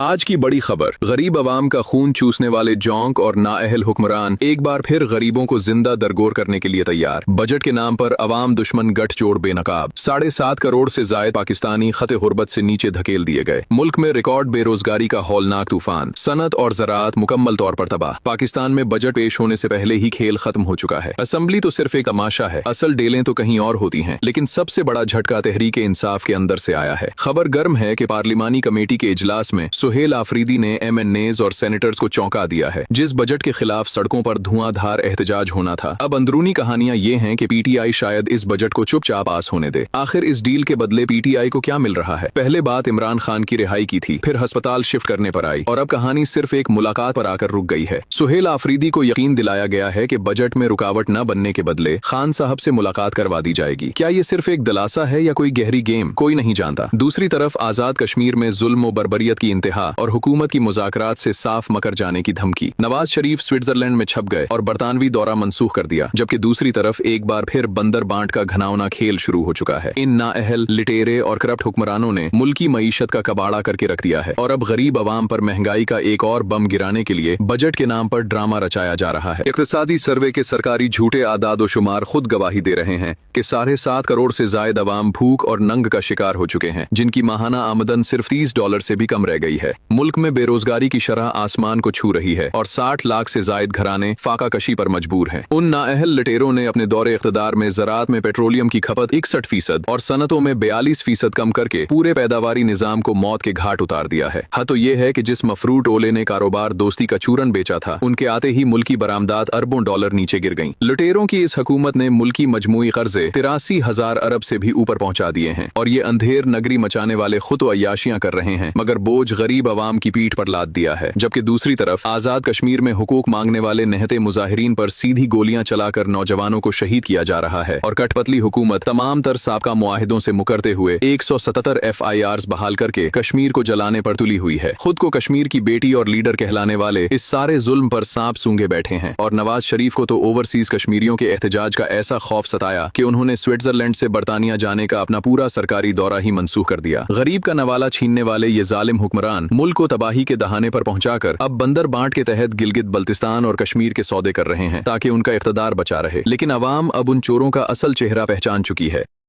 आज की बड़ी खबर, गरीब अवाम का खून चूसने वाले जोंक और नाअहल हुक्मरान एक बार फिर गरीबों को जिंदा दरगोर करने के लिए तैयार। बजट के नाम पर अवाम दुश्मन गठजोड़ बेनकाब। 7.5 करोड़ से जायद पाकिस्तानी खते गुर्बत से नीचे धकेल दिए गए। मुल्क में रिकॉर्ड बेरोजगारी का हौलनाक तूफान। सनत और ज़राअत मुकम्मल तौर पर तबाह। पाकिस्तान में बजट पेश होने से पहले ही खेल खत्म हो चुका है। असेंबली तो सिर्फ एक तमाशा है, असल डेलें तो कहीं और होती हैं। लेकिन सबसे बड़ा झटका तहरीक इंसाफ के अंदर से आया है। खबर गर्म है कि पार्लिमानी कमेटी के इजलास में सुहेल आफरीदी ने MNAs और सेनेटर्स को चौंका दिया है। जिस बजट के खिलाफ सड़कों पर धुआंधार एहतजाज होना था, अब अंदरूनी कहानियां ये हैं कि PTI शायद इस बजट को चुपचाप पास होने दे। आखिर इस डील के बदले PTI को क्या मिल रहा है? पहले बात इमरान खान की रिहाई की थी, फिर अस्पताल शिफ्ट करने पर आई और अब कहानी सिर्फ एक मुलाकात पर आकर रुक गई है। सुहेल आफरीदी को यकीन दिलाया गया है कि बजट में रुकावट न बनने के बदले खान साहब से मुलाकात करवा दी जाएगी। क्या ये सिर्फ एक दिलासा है या कोई गहरी गेम? कोई नहीं जानता। दूसरी तरफ आजाद कश्मीर में जुल्म और बर्बरियत की इंतहा और हुकूमत की मुज़ाकरात से साफ मकर जाने की धमकी। नवाज शरीफ स्विट्जरलैंड में छप गए और बरतानवी दौरा मनसूख कर दिया, जबकि दूसरी तरफ एक बार फिर बंदर बांट का घनावना खेल शुरू हो चुका है। इन नाअहल, लिटेरे और करप्ट हुक्मरानों ने मुल्की मईशत का कबाड़ा करके रख दिया है और अब गरीब अवाम पर महंगाई का एक और बम गिराने के लिए बजट के नाम पर ड्रामा रचाया जा रहा है। इक्तिसादी सर्वे के सरकारी झूठे आदाद शुमार खुद गवाही दे रहे हैं कि 7.5 करोड़ से जायद अवाम भूख और नंग का शिकार हो चुके हैं, जिनकी माहाना आमदन सिर्फ $30 से भी कम रह गई है। मुल्क में बेरोजगारी की शरह आसमान को छू रही है और 60 लाख से जायद घराने फाका कशी पर मजबूर हैं। उन नाअहल लिटेरों ने अपने दौरे इख्तिदार में ज़राअत में पेट्रोलियम की खपत 61% और सनतों में 42% कम करके पूरे पैदावारी निजाम को मौत के घाट उतार दिया है। हाँ, तो ये है कि जिस मफरूट ओले ने कारोबार दोस्ती का चूरन बेचा था, उनके आते ही मुल्की बरामदात अरबों डॉलर नीचे गिर गईं। लुटेरों की इस हुकूमत ने मुल्की मजमूई कर्जे 83,000 अरब से भी ऊपर पहुंचा दिए हैं और ये अंधेर नगरी मचाने वाले खुद तो अय्याशियां कर रहे हैं, मगर बोझ गरीब अवाम की पीठ पर लाद दिया है। जबकि दूसरी तरफ आजाद कश्मीर में हुकूक मांगने वाले नहते मुजाहिरीन पर सीधी गोलियां चलाकर नौजवानों को शहीद किया जा रहा है और कठपतली हुकूमत तमाम तर साबका मुआहिदों से मुकरते हुए 177 FIRs बहाल करके कश्मीर को जलाने पर तुली हुई है। खुद को कश्मीर की बेटी और लीडर कहलाने वाले इस सारे जुल्म पर सांप सूंघे बैठे हैं और नवाज शरीफ को तो ओवरसीज कश्मीरियों के एहतजाज का ऐसा खौफ सताया कि उन्होंने स्विट्जरलैंड से बरतानिया जाने का अपना पूरा सरकारी दौरा ही मनसूख कर दिया। गरीब का नवाला छीनने वाले ये जालिम हुक्मरान मुल्क को तबाही के दहाने पर पहुंचाकर अब बंदर बांट के तहत गिलगित बल्तिस्तान और कश्मीर के सौदे कर रहे हैं ताकि उनका इख्तिदार बचा रहे। लेकिन अवाम अब उन चोरों का असल चेहरा पहचान चुकी है।